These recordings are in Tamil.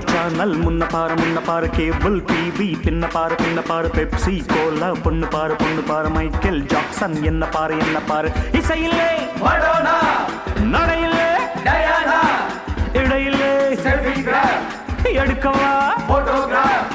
சேனல் முன்ன பாரு கேபிள் டிவி பின்ன பாரு பெப்சி கோலா பொண்ணு பாரு மைக்கேல் ஜாக்சன் என்ன பாரு இசையிலே மடோனா நடையிலே டயானா இடையிலே செல்ஃபிகிராஃப் எடுக்கவா photograph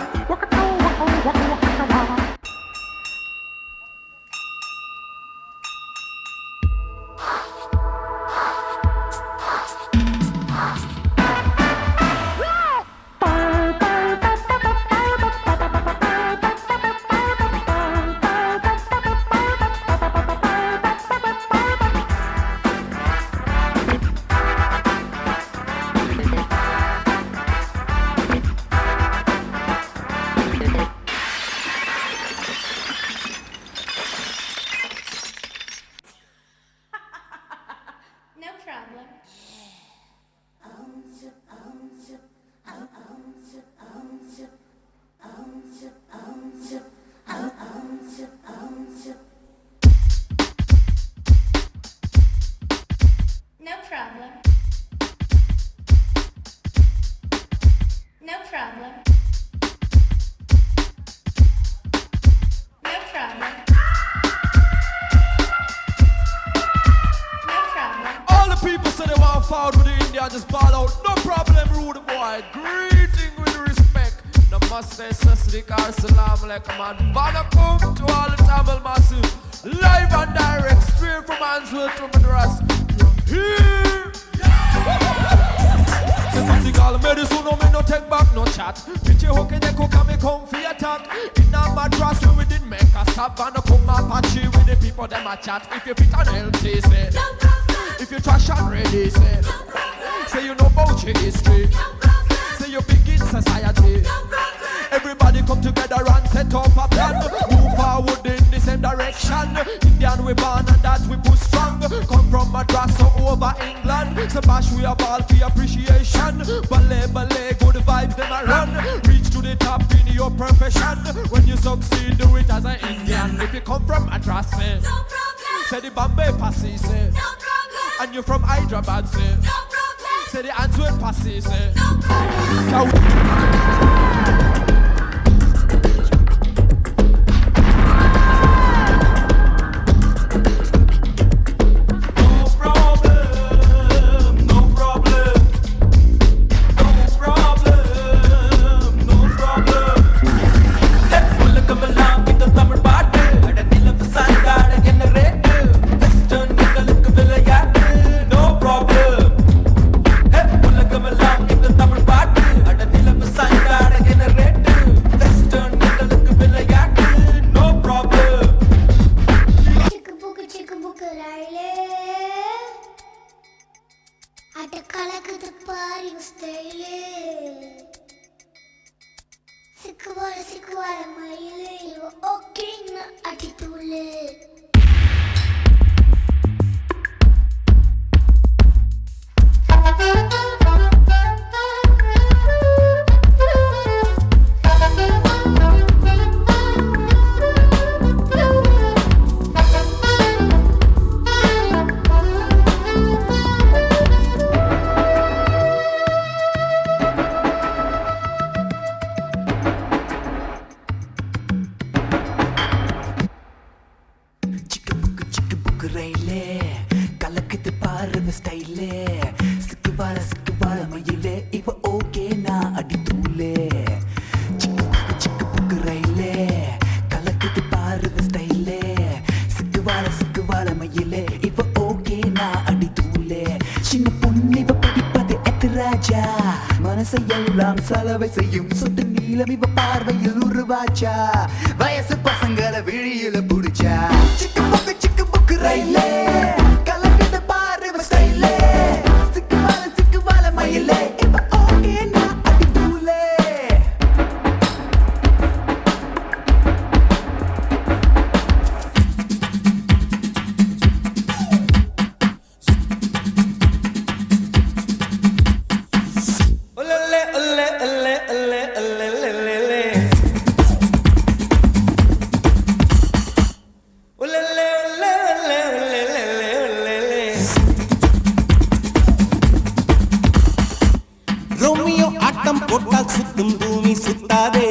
Just ball out, no problem, rude boy. Greeting with respect. Namaste, Sasrikar, Salam Alaikum, and Banakum to all the Tamil Massive. Live and direct, straight from Answell to Madras. Here! Say physical medicine, no me no take back, no chat. Pitchy hooky, they cook and me come for attack. In a Madras, we didn't make a stop. And come and patchy with the people, them a chat. If you fit an LT, say no problem. If you trash and ready, say no problem. Say you know about your history. No problem. Say you big in society. No problem. Everybody come together and set up a plan. Move forward in the same direction. Indian we born and that we push strong. Come from Madras or over England. So bash we have all for appreciation. Ballet, good vibes them a run. Reach to the top in your profession. When you succeed, do it as an Indian. If you come from Madras, say no problem. Say the Bombay Passy, say no problem. And you from Hyderabad, say no problem. Say the Answell Passy, say no problem. சலவை செய்யும் சொட்டு நீளம் இவ பார்வையில் உருவாச்சா வயசு பசங்களை விழியில புடிச்சா சிக்கு புக்கு ரயிலே கலக்கிட்டு பாரு ஸ்டைலே சிக்கு வாழ மயிலே இப்ப ஓகே நான் அடி தூளே போட்டால் சுத்தும் பூமி சுத்தாதே.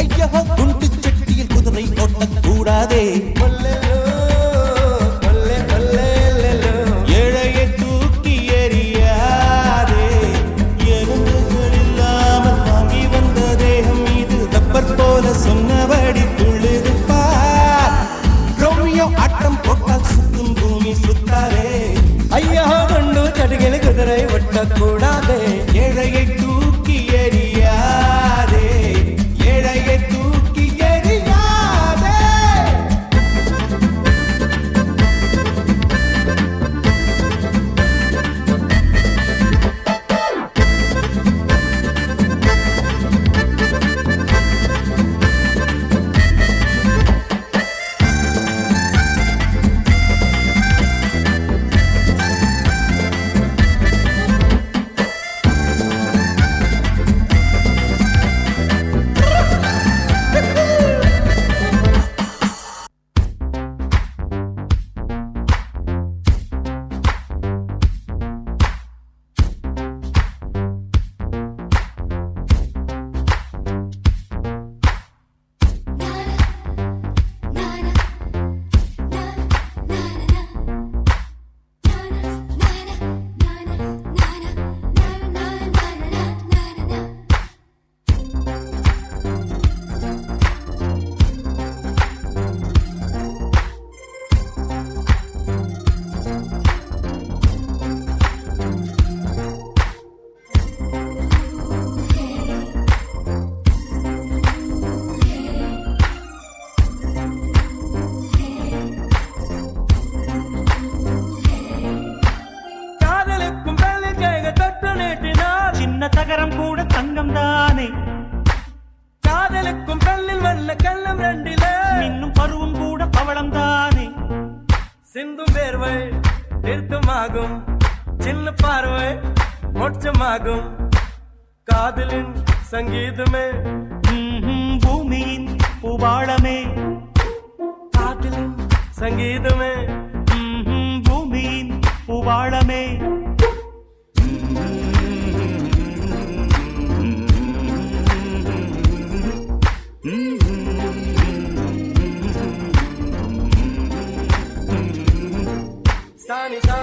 ஐயோ குண்டு சட்டியில் குதிரை ஓட்டக்கூடாதே. ஏழையை தூக்கி எறியாதே. எலும்புகள் இல்லாமல் வாங்கி வந்த தேகம் இது ரப்பர் போல சொன்னபடி துள்ளுதுப்பா. ரோமியோ ஆட்டம் போட்டால் சுத்தும் பூமி சுத்தாதே. ஐயோ குண்டு சட்டியில் குதிரை ஓட்டக்கூடாதே. ஏழையை தூக்கி எறியாதே. ஏழையை தூக்கி எறியாதே. சின்ன தகரம் கூட தங்கம் தானே. காதலுக்கும் கல்லில் வல்ல கள்ளம் ரெண்டில இன்னும் பருவம் கூட பவளம் தானே. சிந்தும் வேர்வை நிறுத்தமாகும். சின்ன பார்வை மோட்சமாகும். காதலின் சங்கீதமே பூமியின் பூபாளமே. காதலின் சங்கீதமே பூமியின் பூபாளமே. சானி சா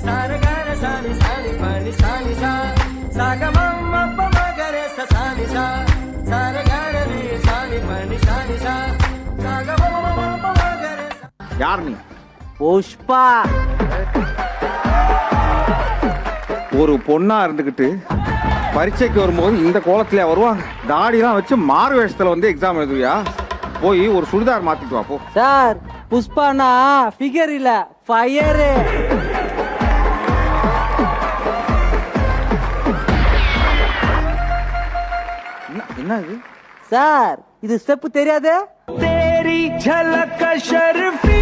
சாரகார சானி சானி பனி சானி சா சாகமம் அப்பமகரே சானி சா சாரகார நீ சானி பனி சானி சா சாகமம் அப்பமகரே. யார் நீ? புஷ்பா. ஒரு பொண்ணா இருந்துகிட்டு பரீட்சைக்கு வரும்போது இந்த கோலத்திலே வருவாங்க. தாடிலாம் வச்சு மாறு வேஷத்துல வந்து எக்ஸாம் எழுதுவியா? போய் ஒரு சுடிதார் மாத்திட்டு வா போ. சார் புஷ்பானா ஃபிகர் இல்ல ஃபயர். என்ன இது? சார் இது ஸ்டெப் தெரியாதே? तेरी झलक शर्फी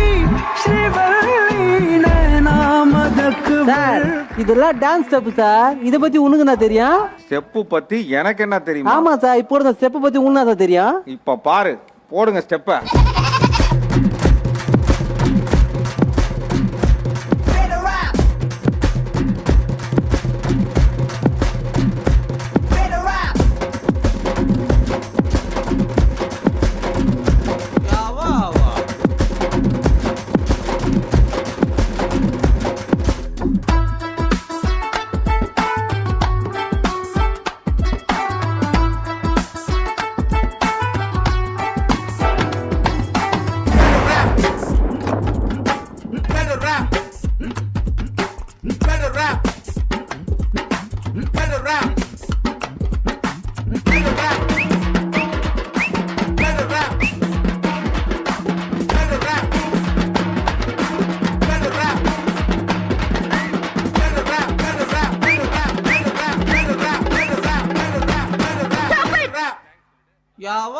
श्रीवल्ली नैना मदक. சார் இதெல்லாம் டான்ஸ் ஸ்டெப் சார். இத பத்தி உனக்கு என்ன தெரியும்? ஸ்டெப்பு பத்தி எனக்கு என்ன தெரியும்? ஆமா சார் இப்போ இந்த ஸ்டெப் பத்தி உனக்கு என்ன தெரியும்? இப்ப பாரு, போடுங்க ஸ்டெப்ப. யாவா